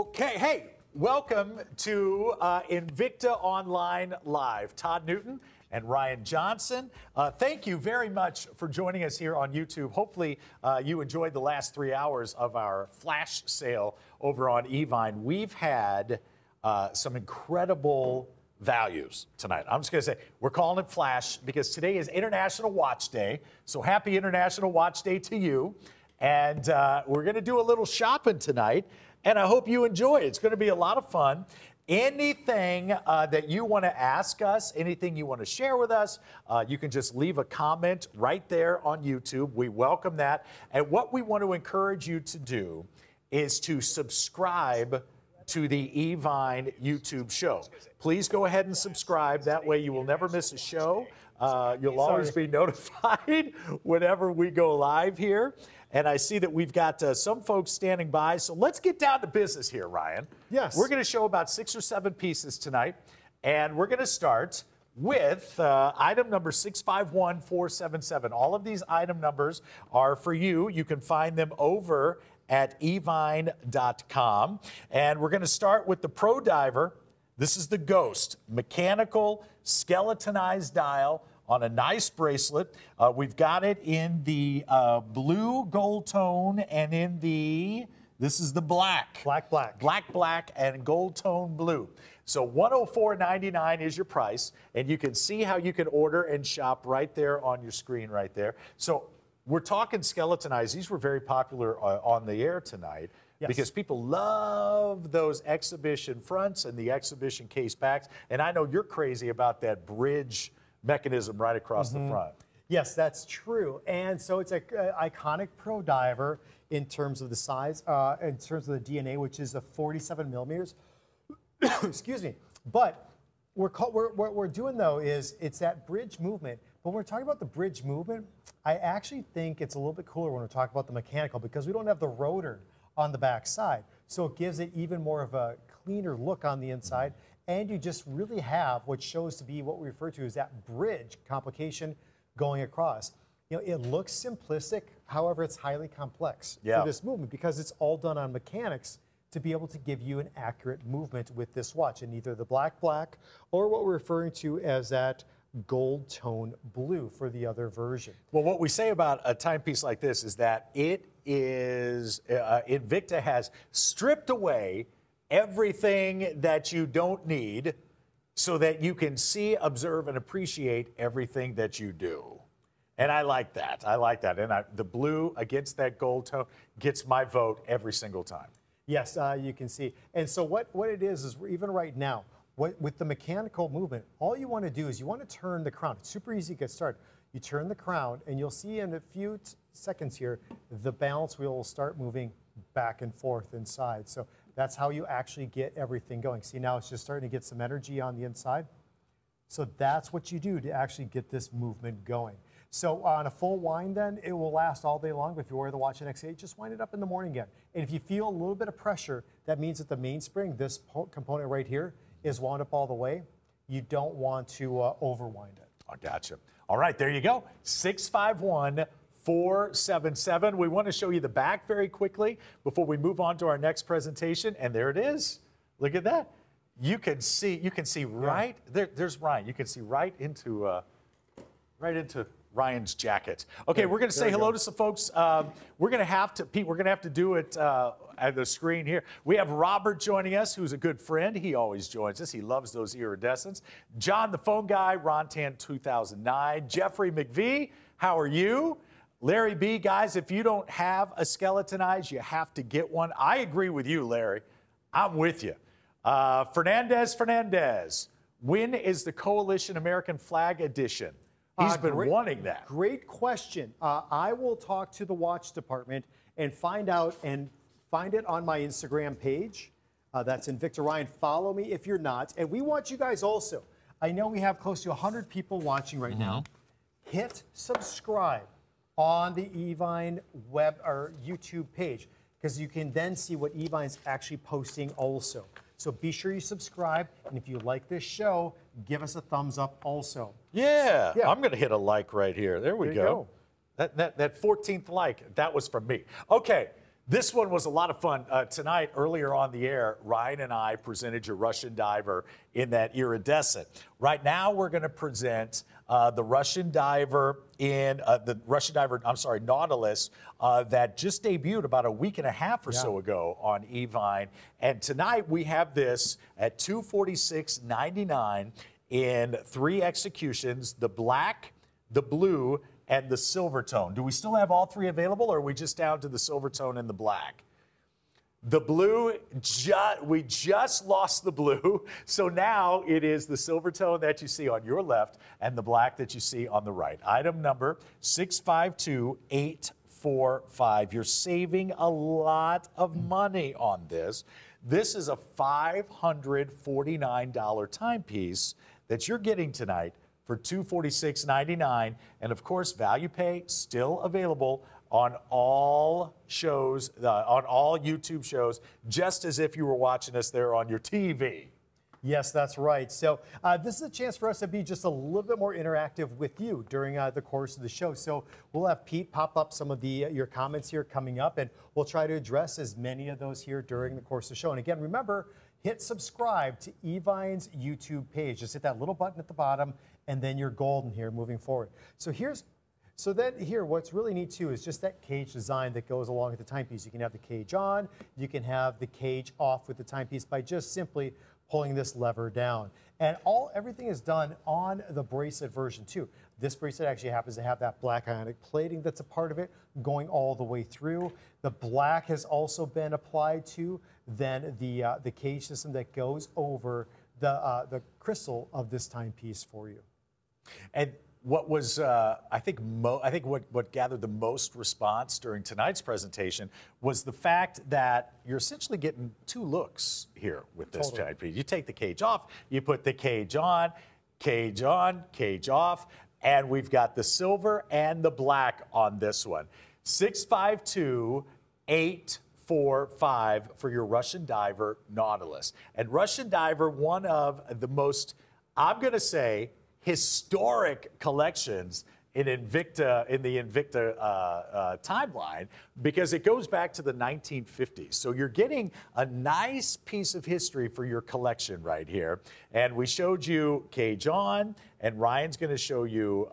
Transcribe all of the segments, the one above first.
Okay, hey, welcome to Invicta Online Live. Todd Newton and Ryan Johnson. Thank you very much for joining us here on YouTube. Hopefully you enjoyed the last 3 hours of our flash sale over on Evine. We've had some incredible values tonight. I'm just going to say, we're calling it Flash because today is International Watch Day. So happy International Watch Day to you. And we're going to do a little shopping tonight, and I hope you enjoy it. It's going to be a lot of fun. Anything that you want to ask us, anything you want to share with us, you can just leave a comment right there on YouTube. We welcome that. And what we want to encourage you to do is to subscribe to the Evine YouTube show. Please go ahead and subscribe. That way you will never miss a show. You'll always be notified whenever we go live here. And I see that we've got some folks standing by. So let's get down to business here, Ryan. Yes. We're going to show about 6 or 7 pieces tonight. And we're going to start with item number 651477. All of these item numbers are for you. You can find them over at evine.com. And we're going to start with the Pro Diver. This is the Ghost, mechanical skeletonized dial on a nice bracelet. We've got it in the blue gold tone and in the, this is the black. Black, and gold tone blue. So $104.99 is your price, and you can see how you can order and shop right there on your screen right there. So we're talking skeletonized. These were very popular on the air tonight. Yes. Because people love those exhibition fronts and the exhibition case backs. And I know you're crazy about that bridge mechanism right across the front. Yes, that's true. And so it's an iconic Pro Diver in terms of the size, in terms of the DNA, which is a 47 millimeters. Excuse me. But what we're doing, though, is it's that bridge movement. But when we're talking about the bridge movement, I actually think it's a little bit cooler when we're talking about the mechanical because we don't have the rotor on the back side. So it gives it even more of a cleaner look on the inside. And you just really have what shows to be what we refer to as that bridge complication going across. You know, it looks simplistic, however, it's highly complex for this movement because it's all done on mechanics to be able to give you an accurate movement with this watch in either the black or what we're referring to as that gold tone blue for the other version. Well, what we say about a timepiece like this is that it is, Invicta has stripped away everything that you don't need so that you can see, observe, and appreciate everything that you do. And I like that. I like that. And the blue against that gold tone gets my vote every single time. Yes, you can see. And so what it is even right now, with the mechanical movement, all you want to do is you want to turn the crown. It's super easy to get started. You turn the crown, and you'll see in a few seconds here, the balance wheel will start moving back and forth inside. So that's how you actually get everything going. See, now it's just starting to get some energy on the inside. So that's what you do to actually get this movement going. So on a full wind then, it will last all day long. But if you wear the watch NX8, just wind it up in the morning again. And if you feel a little bit of pressure, that means that the mainspring, this component right here, is wound up all the way. You don't want to overwind it. I gotcha. All right, there you go. 651477. We want to show you the back very quickly before we move on to our next presentation. And there it is. Look at that. You can see right there. There's Ryan. You can see right into Ryan's jacket. Okay, we're going to say hello to some folks. We're going to have to, Pete, we're going to have to do it at the screen here. We have Robert joining us, who's a good friend. He always joins us. He loves those iridescents. John, the phone guy, Rontan 2009. Jeffrey McVie, how are you? Larry B, guys, if you don't have a skeletonized, you have to get one. I agree with you, Larry. I'm with you. Fernandez, when is the Coalition American Flag Edition? He's been wanting that. Great question. I will talk to the watch department and find out and find it on my Instagram page. That's Invicta Ryan. Follow me if you're not. And we want you guys also. I know we have close to 100 people watching right now. Hit subscribe on the Evine web or YouTube page because you can then see what Evine's actually posting also. So be sure you subscribe, and if you like this show, give us a thumbs up also. Yeah. I'm going to hit a like right here. There we go. That 14th like, that was from me. Okay, This one was a lot of fun. Tonight, earlier on the air, Ryan and I presented your Russian diver in that iridescent. Right now, we're going to present the Russian diver Nautilus that just debuted about a week and a half or so ago on eVine. And tonight, we have this at $246.99 in 3 executions, the black, the blue, and the silver tone. Do we still have all 3 available, or are we just down to the silver tone and the black? The blue, we just lost the blue, so now it is the silver tone that you see on your left and the black that you see on the right. Item number 652845. You're saving a lot of money on this. This is a $549 timepiece that you're getting tonight for $246.99, and of course, Value Pay still available on all shows, on all YouTube shows, just as if you were watching us there on your TV. Yes, that's right. So this is a chance for us to be just a little bit more interactive with you during the course of the show. So we'll have Pete pop up some of your comments here coming up, and we'll try to address as many of those here during the course of the show. And again, remember, hit subscribe to eVine's YouTube page. Just hit that little button at the bottom, and then you're golden here moving forward. So then here, what's really neat too is just that cage design that goes along with the timepiece. You can have the cage on, you can have the cage off with the timepiece by just simply pulling this lever down. And everything is done on the bracelet version too. This bracelet actually happens to have that black ionic plating that's a part of it going all the way through. The black has also been applied to then the cage system that goes over the crystal of this timepiece for you. And what was, I think what gathered the most response during tonight's presentation was the fact that you're essentially getting 2 looks here with this timepiece. You take the cage off, you put the cage on, cage off, and we've got the silver and the black on this one. 652845 for your Russian diver Nautilus. And Russian diver, one of the most, I'm going to say, historic collections in Invicta, in the Invicta timeline, because it goes back to the 1950s. So you're getting a nice piece of history for your collection right here. And we showed you cage on, and Ryan's going to show you,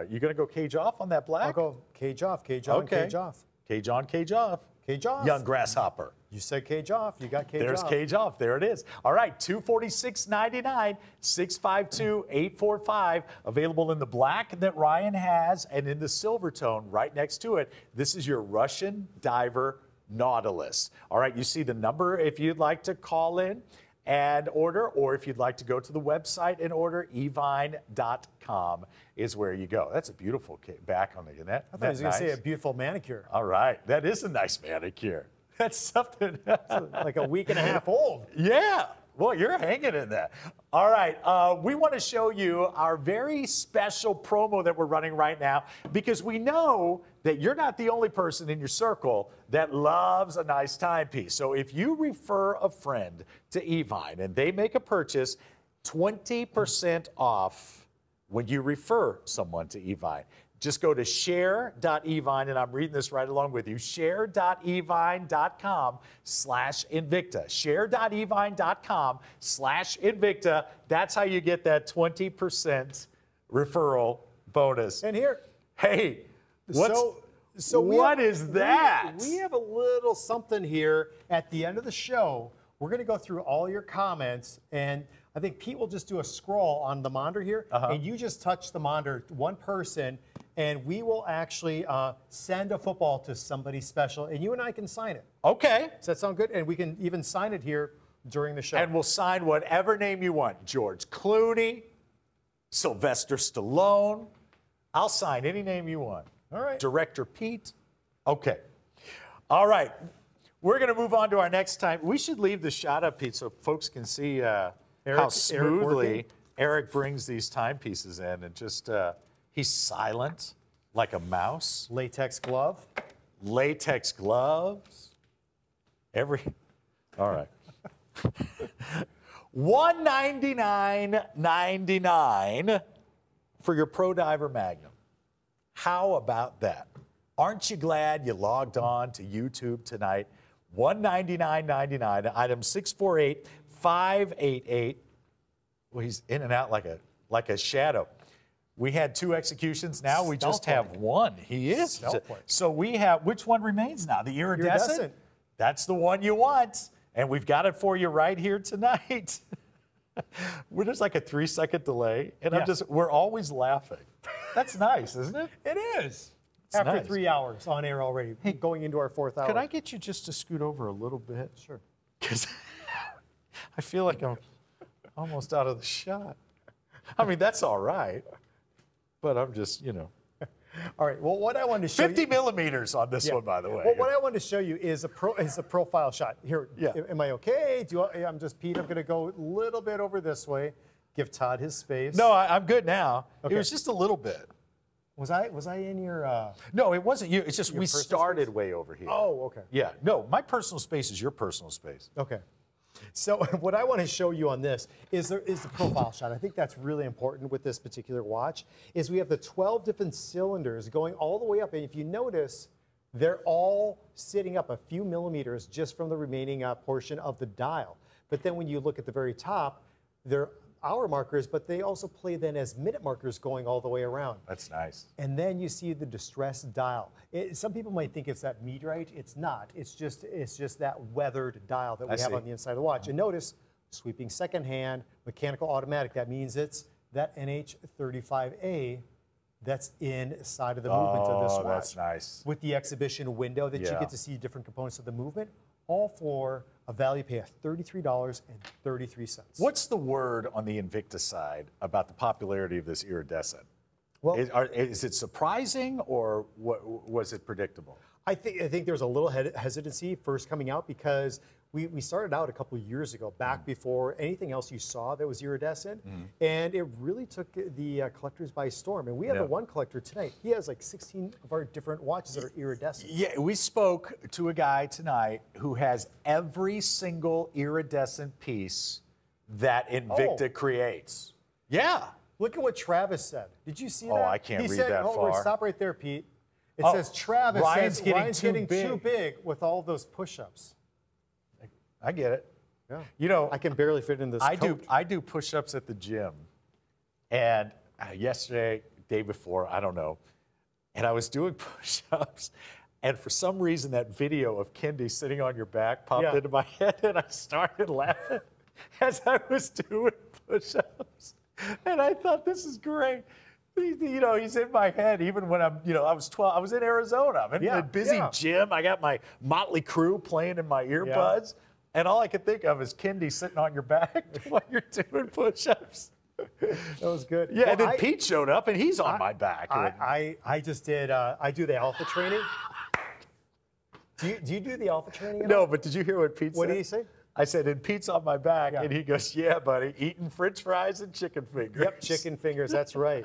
you're going to go cage off on that black? I'll go cage off, cage on, cage off. Cage on, cage off. Cage off. Young grasshopper. You said cage off. You got cage off. There's cage off. There it is. All right, $246.99, 652-845. Available in the black that Ryan has and in the silver tone right next to it. This is your Russian diver Nautilus. All right, you see the number if you'd like to call in and order, or if you'd like to go to the website and order, evine.com is where you go. That's a beautiful back on the net. I thought I was going to say a beautiful manicure. All right, that is a nice manicure. That's something like a week and a half old. Yeah. Well, you're hanging in that. All right. We want to show you our very special promo that we're running right now, because we know that you're not the only person in your circle that loves a nice timepiece. So if you refer a friend to eVine and they make a purchase, 20% off when you refer someone to eVine. Just go to share.evine, and I'm reading this right along with you, share.evine.com/Invicta. Share.evine.com/Invicta. That's how you get that 20% referral bonus. And here, hey, what is that? We have a little something here at the end of the show. We're going to go through all your comments, and I think Pete will just do a scroll on the monitor here, and you just touch the monitor, one person, and we will actually send a football to somebody special, and you and I can sign it. Okay. Does that sound good? And we can even sign it here during the show. And we'll sign whatever name you want. George Clooney, Sylvester Stallone. I'll sign any name you want. All right. Director Pete. Okay. All right. We're going to move on to our next time. We should leave the shot up, Pete, so folks can see how smoothly Eric brings these timepieces in, and just he's silent like a mouse. Latex glove. Latex gloves. All right. $199.99 for your Pro Diver Magnum. How about that? Aren't you glad you logged on to YouTube tonight? $199.99, item 648-588. Well, he's in and out like a shadow. We had 2 executions. Now we just have 1. He is. So we have, which one remains now? The iridescent? That's the one you want. And we've got it for you right here tonight. There's like a 3-second delay. And we're always laughing. That's nice, isn't it? It is. After nice. 3 hours on air already, going into our 4th hour. Could I get you just to scoot over a little bit? Sure. Because I feel like I'm almost out of the shot. I mean, that's all right. But I'm just, All right. Well, what I wanted to show 50 millimeters on this one, by the way. Well, what I wanted to show you is a profile shot. Here, am I okay? I'm just Pete. I'm going to go a little bit over this way. Give Todd his space. No, I'm good now. Okay. It was just a little bit. Was I in your? No, it wasn't you. It's just we started space? Way over here. Oh, okay. Yeah. No, my personal space is your personal space. Okay. So what I want to show you on this is the profile shot. I think that's really important with this particular watch. Is we have the 12 different cylinders going all the way up, and if you notice, they're all sitting up a few millimeters just from the remaining portion of the dial. But then when you look at the very top, they're hour markers, but they also play then as minute markers going all the way around. That's nice. And then you see the distress dial. Some people might think it's that meteorite. It's not. It's just that weathered dial that we have on the inside of the watch. And notice, sweeping second hand, mechanical automatic. That means it's that NH35A that's inside of the movement of this watch. Oh, that's nice. With the exhibition window that you get to see different components of the movement, all for a value pay of $33.33. What's the word on the Invicta side about the popularity of this iridescent? Well, is it surprising or was it predictable? I think there was a little hesitancy first coming out because we started out a couple of years ago, back before anything else you saw that was iridescent, and it really took the collectors by storm. And we have the one collector tonight. He has like 16 of our different watches that are iridescent. Yeah, we spoke to a guy tonight who has every single iridescent piece that Invicta creates. Yeah. Look at what Travis said. Did you see that? Oh, I can't read that far. Stop right there, Pete. It says Travis Ryan's says getting Ryan's getting too big with all those push-ups. I get it. Yeah. I can barely fit in this coat. I do push-ups at the gym. And yesterday, day before, I don't know, and I was doing push-ups, and for some reason that video of Kendi sitting on your back popped into my head, and I started laughing as I was doing push-ups. And I thought, this is great. He's in my head even when I'm, I was 12. I was in Arizona. I'm in a busy gym. I got my Motley Crue playing in my earbuds. And all I could think of is Kendi sitting on your back while you're doing push-ups. That was good. Yeah, and then Pete showed up, and he's on my back. I just did, I do the alpha training. Do you do the alpha training? No, but did you hear what Pete said? What did he say? I said, and Pete's on my back, and he goes, yeah, buddy, eating French fries and chicken fingers. Yep, chicken fingers, that's right.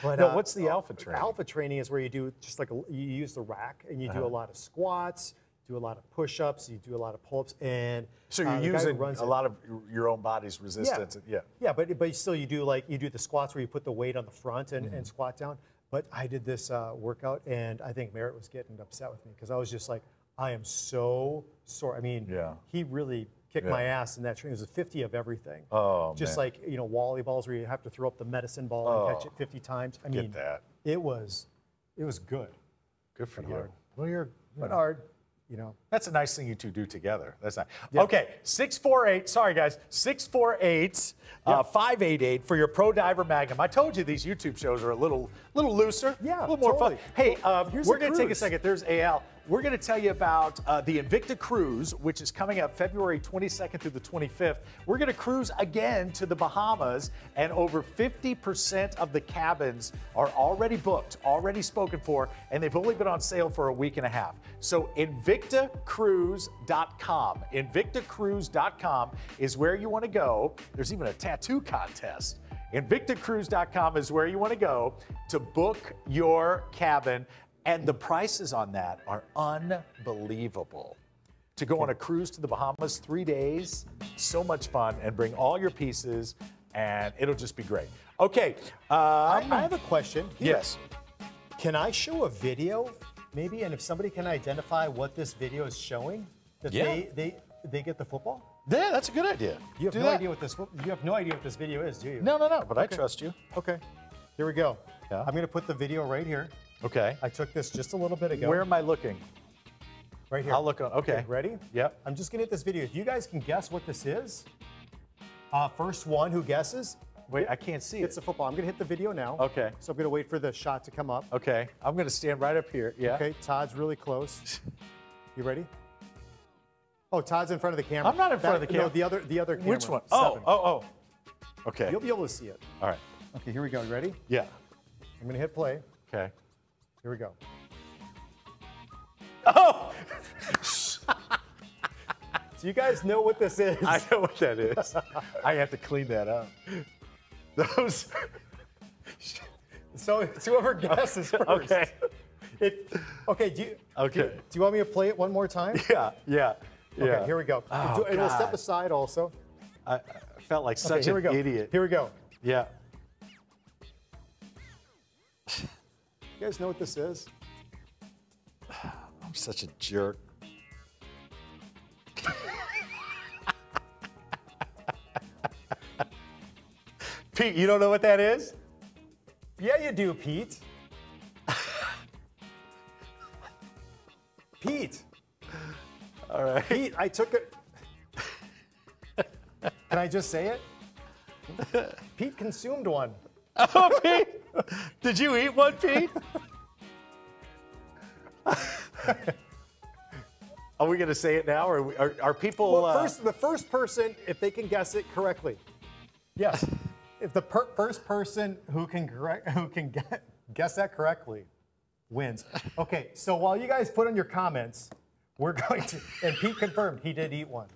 But no, what's the alpha training? Alpha training is where you do just like you use the rack, and you do a lot of squats, do a lot of push-ups, you do a lot of pull-ups, and so you're using a lot of your own body's resistance. Yeah, but still you do the squats where you put the weight on the front and squat down. But I did this workout, and I think Merritt was getting upset with me because I was just like, I am so sore. I mean, he really kicked my ass in that training. It was a 50 of everything. Oh, just man. like, Wally balls where you have to throw up the medicine ball and catch it 50 times. I mean, it was good. Good for you. Hard. Well, but hard. That's a nice thing you two do together. That's nice. Okay, 648, sorry guys, 648-588 for your Pro Diver Magnum. I told you these YouTube shows are a little looser, a little more fun. Hey, we're going to take a second. There's Al. We're going to tell you about the Invicta Cruise, which is coming up February 22nd through the 25th. We're going to cruise again to the Bahamas, and over 50% of the cabins are already booked, already spoken for, and they've only been on sale for a week and a half. So InvictaCruise.com. InvictaCruise.com is where you want to go. There's even a tattoo contest. InvictaCruise.com is where you want to go to book your cabin. And the prices on that are unbelievable. To go on a cruise to the Bahamas, 3 days, so much fun, and bring all your pieces, and it'll just be great. Okay. I have a question. Yes. Can I show a video Maybe, and if somebody can identify what this video is showing, that they get the football. Yeah, that's a good idea. You have no idea what this. You have no idea what this video is, do you? No, but I trust you. Okay. Here we go. Yeah. I'm going to put the video right here. Okay. I took this just a little bit ago. Where am I looking? Right here. I'll look on. Okay. Ready? Yep. I'm just going to hit this video. If you guys can guess what this is, first one who guesses. Wait, I can't see It's it. a football. I'm going to hit the video now. Okay. So I'm going to wait for the shot to come up. Okay. I'm going to stand right up here. Yeah. Okay. Todd's really close. You ready? Oh, Todd's in front of the camera. I'm not in front of the camera. No, the other camera. Which one? 7. Oh. Okay. You'll be able to see it. All right. Okay, here we go. You ready? Yeah. I'm going to hit play. Okay. Here we go. Oh! Do you guys know what this is? I know what that is. I have to clean that up. Those. So it's whoever guesses first. Okay. Okay. Do you want me to play it one more time? Yeah. Okay. Here we go. Oh, and we'll God. step aside also. I felt like such here we an go. idiot. Here we go. Yeah. You guys know what this is? I'm such a jerk. Pete, you don't know what that is? Yeah, you do, Pete. Pete. All right. Pete, I took it. Can I just say it? Pete consumed one. Oh, Pete. Did you eat one, Pete? Are we going to say it now, or are people? Well, the first person, if they can guess it correctly. Yes. If the first person who can guess that correctly wins. Okay, so while you guys put in your comments, we're going to, and Pete confirmed he did eat one.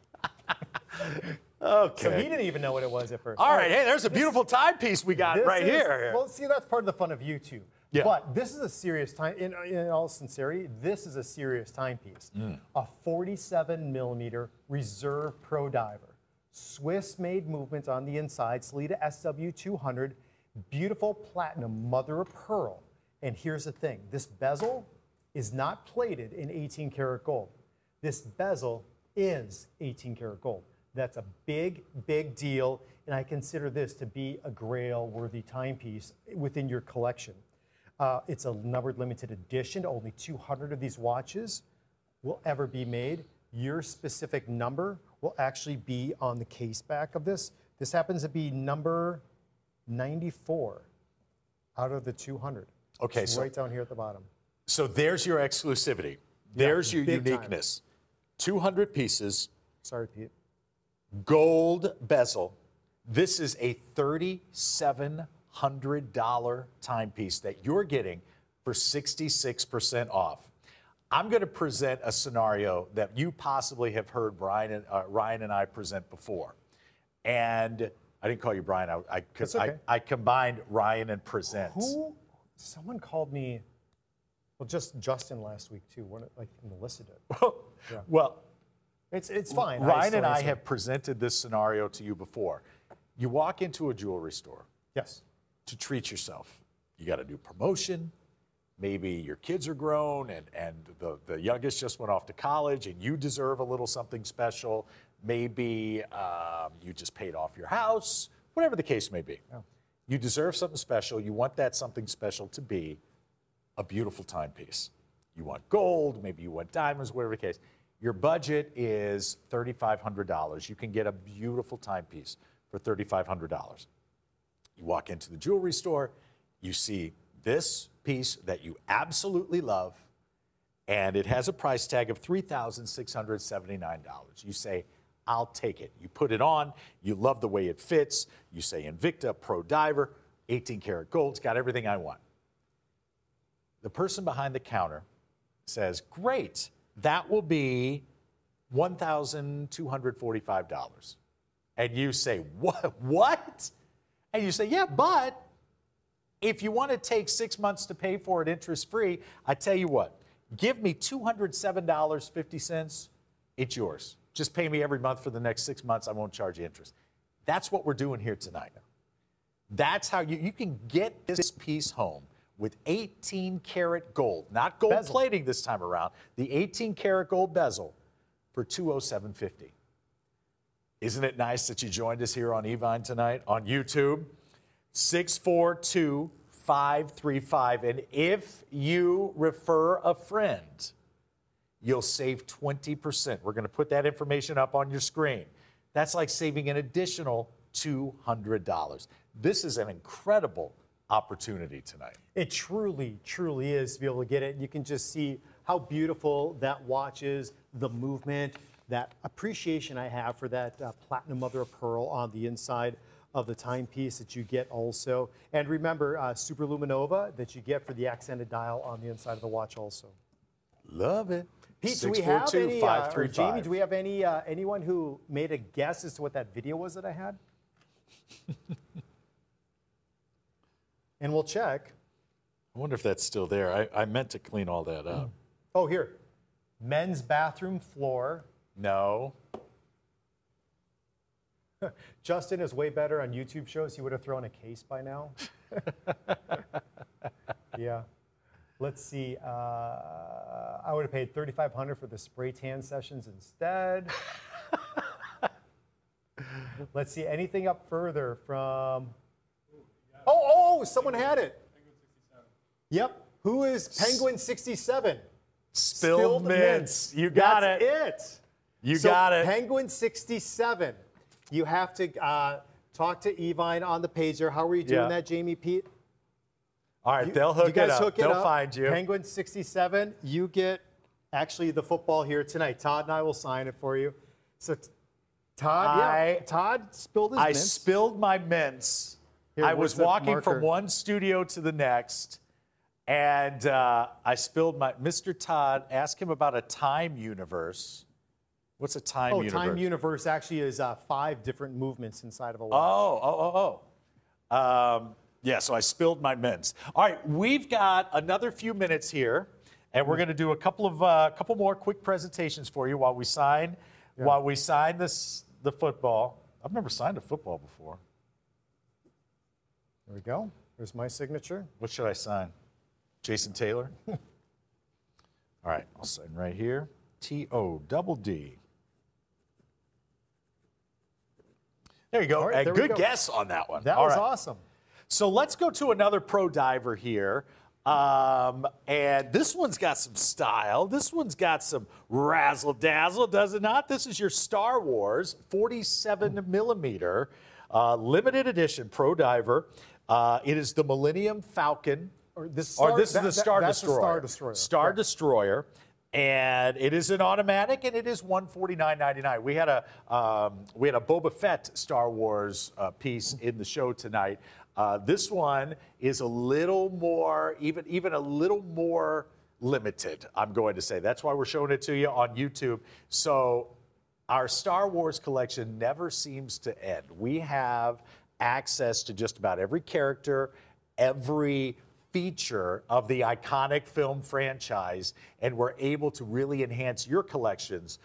Okay. So he didn't even know what it was at first. All right, hey, there's a beautiful timepiece we got right here. Well, see, that's part of the fun of YouTube. Yeah. But this is a serious time. In all sincerity, this is a serious timepiece. A 47 millimeter Reserve Pro Diver. Swiss-made movement on the inside, Salida SW200, beautiful platinum mother of pearl. And here's the thing, this bezel is not plated in 18 karat gold. This bezel is 18 karat gold. That's a big, big deal, and I consider this to be a grail-worthy timepiece within your collection. It's a numbered limited edition. Only 200 of these watches will ever be made. Your specific number will actually be on the case back of this. This happens to be number 94 out of the 200. Okay, it's right down here at the bottom. So there's your exclusivity. There's your uniqueness. 200 pieces. Sorry, Pete. Gold bezel. This is a $3,700 timepiece that you're getting for 66% off. I'm going to present a scenario that you possibly have heard Ryan and I present before. And I didn't call you Brian. I combined Ryan and present. Someone called me, well, just Justin last week too. Like Melissa did. Yeah. Well, it's fine. Ryan and I have presented this scenario to you before. You walk into a jewelry store. Yes. To treat yourself. You got a new promotion. Maybe your kids are grown and the youngest just went off to college and you deserve a little something special. Maybe you just paid off your house, whatever the case may be. Yeah. You deserve something special. You want that something special to be a beautiful timepiece. You want gold, maybe you want diamonds, whatever the case. Your budget is $3,500. You can get a beautiful timepiece for $3,500. You walk into the jewelry store, you see this piece that you absolutely love, and it has a price tag of $3,679. You say, I'll take it. You put it on, you love the way it fits, you say Invicta, Pro Diver, 18 karat gold, it's got everything I want. The person behind the counter says, great, that will be $1,245. And you say, what? And you say, yeah, but if you want to take 6 months to pay for it interest-free, I tell you what, give me $207.50. It's yours. Just pay me every month for the next 6 months. I won't charge you interest. That's what we're doing here tonight. That's how you can get this piece home with 18 karat gold, not gold Bezel. plating this time around, the 18 karat gold bezel for $207.50. Isn't it nice that you joined us here on Evine tonight on YouTube? 642-535. And if you refer a friend, you'll save 20%. We're going to put that information up on your screen. That's like saving an additional $200. This is an incredible opportunity tonight. It truly, truly is to be able to get it. You can just see how beautiful that watch is, the movement, that appreciation I have for that platinum mother of pearl on the inside of the timepiece that you get also. And remember, Super Luminova that you get for the accented dial on the inside of the watch also. Love it. Pete, do we have any, or 642-535. Jamie, do we have any anyone who made a guess as to what that video was that I had? And we'll check. I wonder if that's still there. I meant to clean all that up. Oh, here. Men's bathroom floor. No. Justin is way better on YouTube shows. He would have thrown a case by now. Yeah. Let's see. I would have paid $3,500 for the spray tan sessions instead. Let's see. Anything up further from... Oh, someone had it. Yep. Who is Penguin 67? Spilled mints. You got That's it. You So got it. Penguin 67. You have to talk to Evine on the page there. How are you doing Yeah. that, Jamie, Pete? All right, You- they'll you hook guys it up. hook it They'll up. find you. Penguin 67. You get actually the football here tonight. Todd and I will sign it for you. So Todd, Todd spilled his I mints. spilled my mints. Here, I what's was the walking marker? from one studio to the next, and I spilled my... Mr. Todd, ask him about a time universe. What's a time universe? Time universe actually is 5 different movements inside of a watch. Yeah, so I spilled my mints. All right, we've got another few minutes here, and we're going to do a couple more quick presentations for you while we sign the football. I've never signed a football before. There we go. There's my signature. What should I sign? Jason Taylor? All right, I'll sign right here. T-O-double-D. There you go. All right, And there we good go. guess on that one. That All was right. awesome. So let's go to another pro diver here. And this one's got some style. This one's got some razzle dazzle, does it not? This is your Star Wars 47 millimeter limited edition pro diver. It is the Millennium Falcon. This is the Star that's the Destroyer. Star Destroyer. Star Correct. Destroyer. And it is an automatic, and it is $149.99. We had a Boba Fett Star Wars piece in the show tonight. This one is a little more, even a little more limited, I'm going to say. That's why we're showing it to you on YouTube. So our Star Wars collection never seems to end. We have access to just about every character, every feature of the iconic film franchise, and we're able to really enhance your collections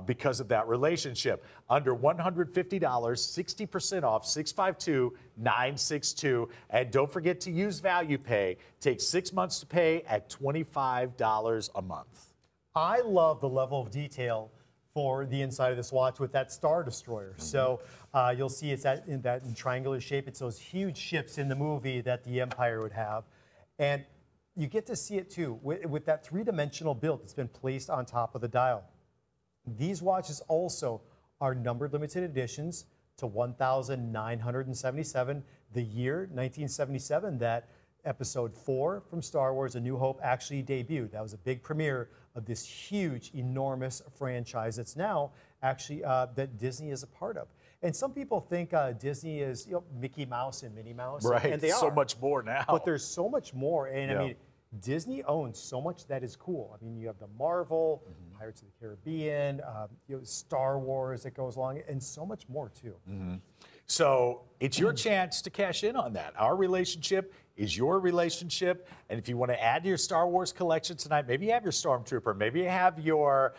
because of that relationship. Under $150, 60% off, 652-962. And don't forget to use Value Pay. Take 6 months to pay at $25 a month. I love the level of detail for the inside of this watch with that Star Destroyer. So you'll see it's in triangular shape. It's those huge ships in the movie that the Empire would have. And you get to see it too with that 3-dimensional build that's been placed on top of the dial. These watches also are numbered limited editions to 1,977. The year 1977 that Episode 4 from Star Wars: A New Hope actually debuted. That was a big premiere of this huge, enormous franchise that's now actually that Disney is a part of. And some people think Disney is Mickey Mouse and Minnie Mouse. Right, and they so are. much more now. But there's so much more. And Yeah. I mean, Disney owns so much that is cool. I mean, you have the Marvel, Pirates of the Caribbean, Star Wars that goes along, and so much more too. So it's your chance to cash in on that. Our relationship is your relationship. And if you want to add to your Star Wars collection tonight, maybe you have your Stormtrooper, maybe you have your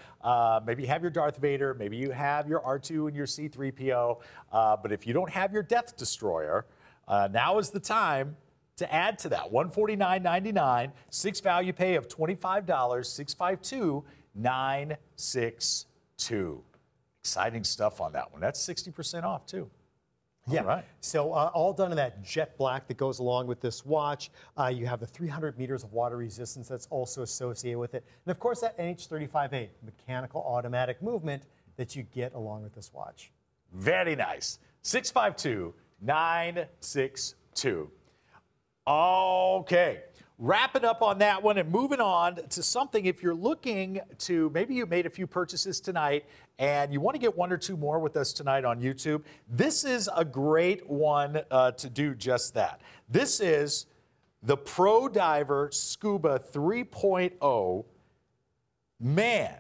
Darth Vader, maybe you have your R2 and your C-3PO. But if you don't have your Death Destroyer, now is the time to add to that. $149.99, 6 value pay of $25, 652-962. Exciting stuff on that one. That's 60% off, too. Yeah. All right. So all done in that jet black that goes along with this watch. You have the 300 meters of water resistance that's also associated with it. And, of course, that NH35A, mechanical automatic movement that you get along with this watch. Very nice. 652-962. Okay. Wrapping up on that one and moving on to something, if you're looking to, maybe you made a few purchases tonight and you want to get one or two more with us tonight on YouTube, this is a great one to do just that. This is the Pro Diver Scuba 3.0. Man,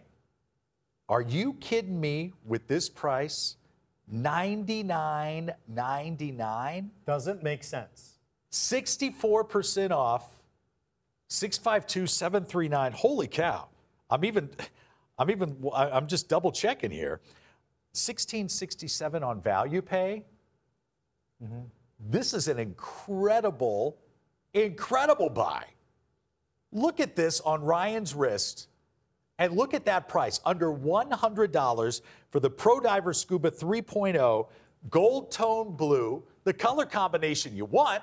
are you kidding me with this price? $99.99? Doesn't make sense. 64% off. 652-739. Holy cow. I'm just double checking here. $16.67 on value pay. This is an incredible buy. Look at this on Ryan's wrist and look at that price. Under $100 for the Pro Diver Scuba 3.0, gold tone blue, the color combination you want,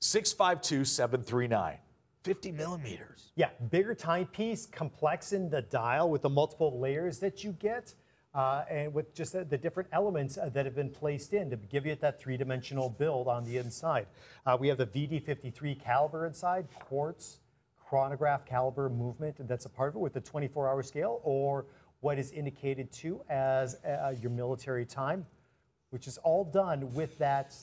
652-739. 50 millimeters. Yeah, bigger timepiece, complex in the dial with the multiple layers that you get, and with just the different elements that have been placed in to give you that three-dimensional build on the inside. We have the VD53 caliber inside, quartz, chronograph caliber movement, and that's a part of it with the 24-hour scale, or what is indicated too as your military time, which is all done with that.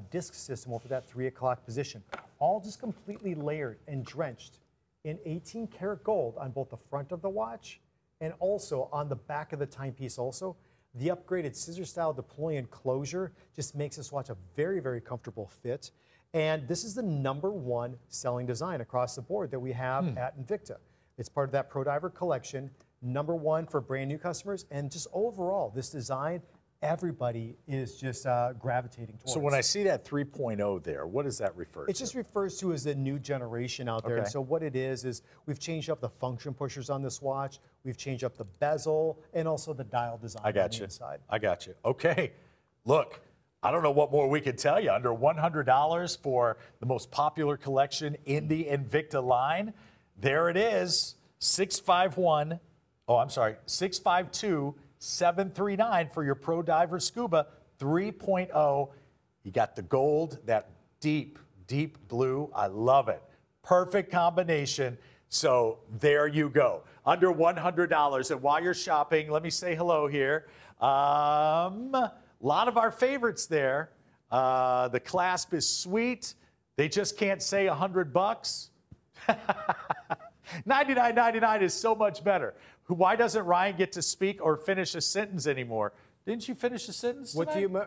Disc system over that 3 o'clock position. All just completely layered and drenched in 18 karat gold on both the front of the watch and also on the back of the timepiece also. The upgraded scissor-style deploy and closure just makes this watch a very, very comfortable fit. And this is the #1 selling design across the board that we have at Invicta. It's part of that Pro Diver collection, #1 for brand new customers. And just overall, this design, everybody is just gravitating towards. So when I see that 3.0 there, what does that refer to? It just refers to as a new generation out there. Okay. And so what it is we've changed up the function pushers on this watch. We've changed up the bezel and also the dial design on the inside. I got you. Okay. Look, I don't know what more we could tell you. Under $100 for the most popular collection in the Invicta line. There it is. 652-739 for your Pro Diver Scuba 3.0. You got the gold, that deep, deep blue. I love it. Perfect combination. So there you go. Under $100. And while you're shopping, let me say hello here. A lot of our favorites there. The clasp is sweet. They just can't say $100. $99.99 is so much better. Why doesn't Ryan get to speak or finish a sentence anymore? Didn't you finish a sentence tonight? What do you...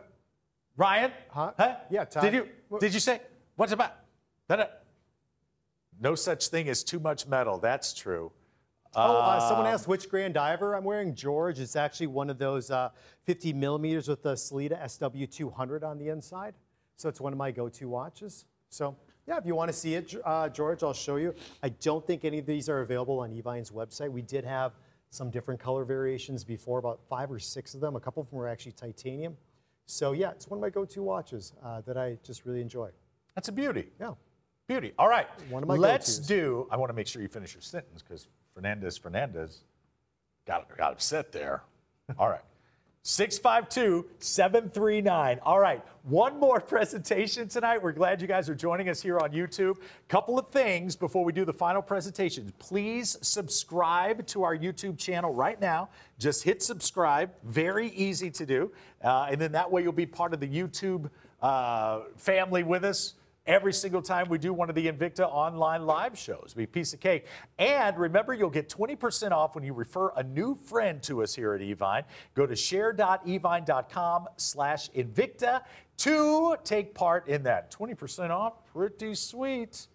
Ryan? Huh? Yeah, Todd. Did you say? What's about? No such thing as too much metal. That's true. Someone asked which Grand Diver I'm wearing. George, it's actually one of those 50 millimeters with the Sellita SW200 on the inside. So it's one of my go-to watches. So yeah, if you want to see it, George, I'll show you. I don't think any of these are available on Evine's website. We did have some different color variations before, about 5 or 6 of them. A couple of them were actually titanium. So yeah, it's one of my go-to watches that I just really enjoy. That's a beauty. Yeah. Beauty. All right. One of my Let's go-tos. do, I want to make sure you finish your sentence because Fernandez got upset there. All right. 652-739. All right, one more presentation tonight. We're glad you guys are joining us here on YouTube. Couple of things before we do the final presentation. Please subscribe to our YouTube channel right now. Just hit subscribe. Very easy to do. And then that way you'll be part of the YouTube family with us every single time we do one of the Invicta online live shows. Be a piece of cake. And remember, you'll get 20% off when you refer a new friend to us here at Evine. Go to share.evine.com/Invicta to take part in that. 20% off, pretty sweet.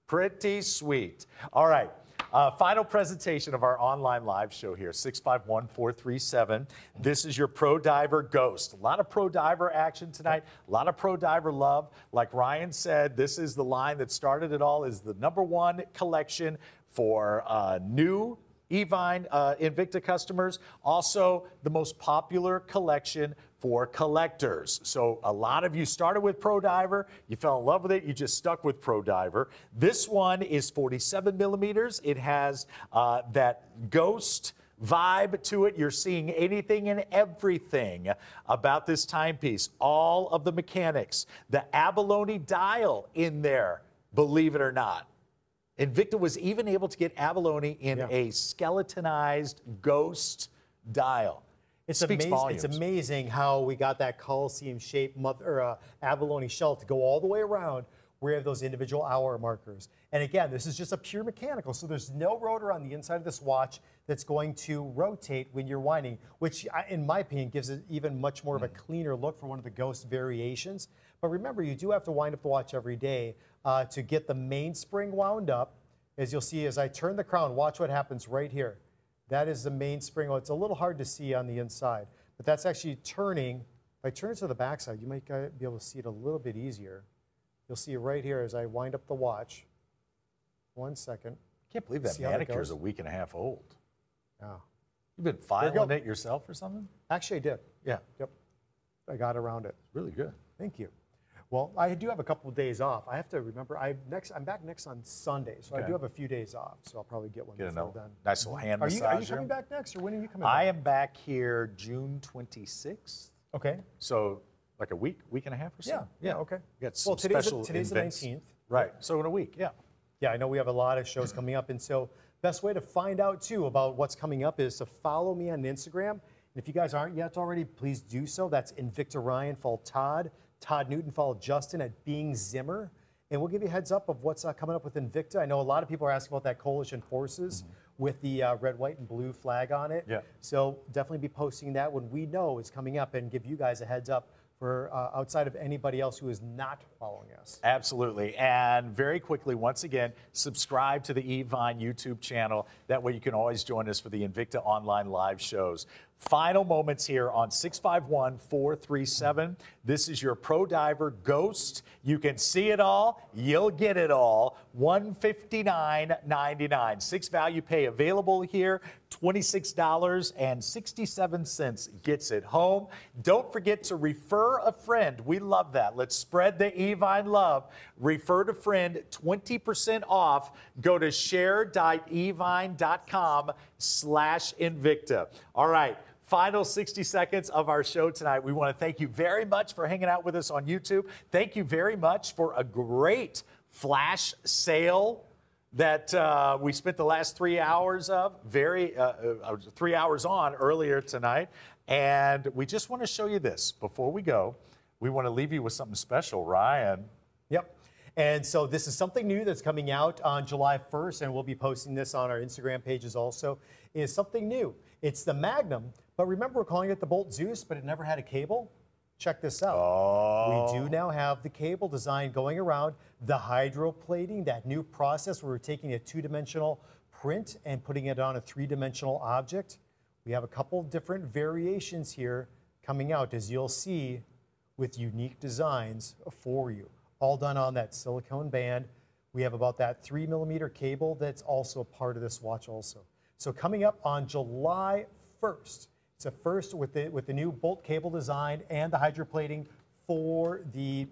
Pretty sweet. All right. Final presentation of our online live show here, 651-437. This is your Pro Diver Ghost. A lot of Pro Diver action tonight, a lot of Pro Diver love. Like Ryan said, this is the line that started it all, is the #1 collection for new Evine Invicta customers. Also, the most popular collection for collectors. So a lot of you started with Pro Diver, you fell in love with it, you just stuck with Pro Diver. This one is 47 millimeters. It has that ghost vibe to it. You're seeing anything and everything about this timepiece. All of the mechanics, the abalone dial in there, believe it or not. Invicta was even able to get abalone in a skeletonized ghost dial. It's amazing how we got that Coliseum-shaped abalone shell to go all the way around where we have those individual hour markers. And again, this is just a pure mechanical, so there's no rotor on the inside of this watch that's going to rotate when you're winding, which in my opinion gives it even much more of a cleaner look for one of the ghost variations. But remember, you do have to wind up the watch every day to get the mainspring wound up. As you'll see, as I turn the crown, watch what happens right here. That is the mainspring. Well, it's a little hard to see on the inside, but that's actually turning. If I turn it to the backside, you might be able to see it a little bit easier. You'll see right here as I wind up the watch. 1 second. I can't believe that manicure is a week and a half old. Oh. You've been filing it yourself or something? Actually, I did. Yeah. Yep. I got around it. Really good. Thank you. Well, I do have a couple of days off. I have to remember, I'm back next on Sunday, so I do have a few days off, so I'll probably get one before then. Nice little hand massage. Are you coming back next, or when are you coming back? I am back here June 26th. Okay. So like a week and a half or so? Yeah, okay. Got some today's the 19th. Right, so in a week, yeah. Yeah, I know we have a lot of shows coming up, and so best way to find out, too, about what's coming up is to follow me on Instagram. And if you guys aren't yet already, please do so. That's Invicta Ryan, follow Todd Newton, follow Justin at Being Zimmer, and we'll give you a heads up of what's coming up with Invicta. I know a lot of people are asking about that Coalition Forces with the red, white, and blue flag on it. Yeah. So definitely be posting that when we know it's coming up and give you guys a heads up for outside of anybody else who is not following us. Absolutely. And very quickly, once again, subscribe to the Evine YouTube channel. That way you can always join us for the Invicta online live shows. Final moments here on 651-437. This is your Pro Diver Ghost. You can see it all. You'll get it all. $159.99. 6 value pay available here. $26.67 gets it home. Don't forget to refer a friend. We love that. Let's spread the Evine love. Refer a friend, 20% off. Go to share.evine.com/Invicta. All right. Final 60 seconds of our show tonight. We want to thank you very much for hanging out with us on YouTube. Thank you very much for a great flash sale that we spent the last 3 hours of, 3 hours on earlier tonight. And we just want to show you this. Before we go, we want to leave you with something special, Ryan. Yep. And so this is something new that's coming out on July 1st, and we'll be posting this on our Instagram pages also, is something new. It's the Magnum, but remember we're calling it the Bolt Zeus, but it never had a cable? Check this out. Oh. We do now have the cable design going around, the hydroplating, that new process where we're taking a 2-dimensional print and putting it on a 3-dimensional object. We have a couple different variations here coming out, as you'll see, with unique designs for you. All done on that silicone band. We have about that 3mm cable that's also a part of this watch also. So coming up on July 1st, it's a first with the new Bolt cable design and the hydroplating for the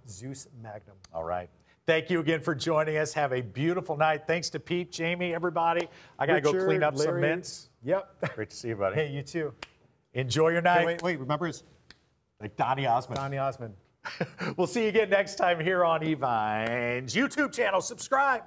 Zeus Magnum. All right. Thank you again for joining us. Have a beautiful night. Thanks to Pete, Jamie, everybody. I got to go clean up some mints. Yep. Great to see you, buddy. Hey, you too. Enjoy your night. Hey, wait, remember it's like Donny Osmond. Donny Osmond. We'll see you again next time here on Evine's YouTube channel. Subscribe.